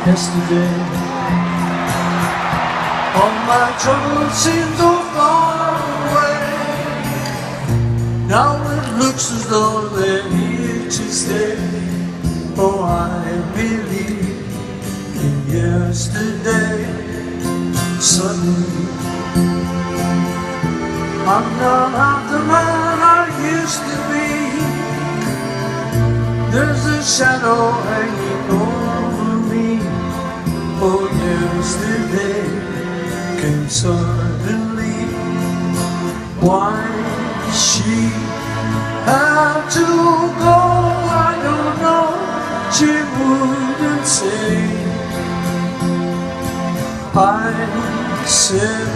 Yesterday, all my troubles seem so far away. Now it looks as though they're here to stay. Oh, I believe in yesterday. Suddenly, I'm not half the man I used to be. There's a shadow hanging over me. Oh, yesterday came suddenly. Why she had to go, I don't know. She wouldn't say. I said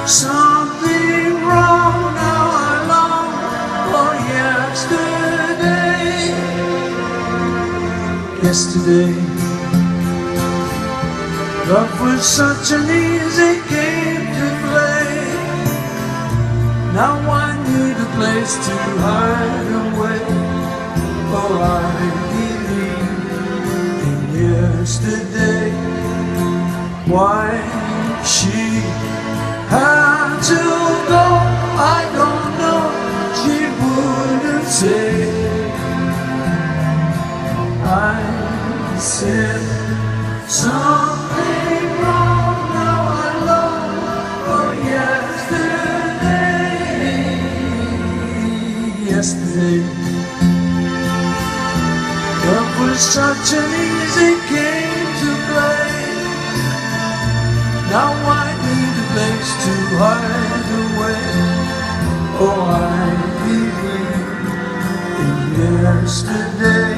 something wrong. Now I long for yesterday. Yesterday, love was such an easy game to play. Now I need a place to hide away. Oh, I believe in yesterday. Why she had to go, I don't know. She wouldn't say. I said something wrong. Now I long for yesterday. Yesterday, love was such an easy game to play. Now I need a place to hide away. Oh, I believe in yesterday.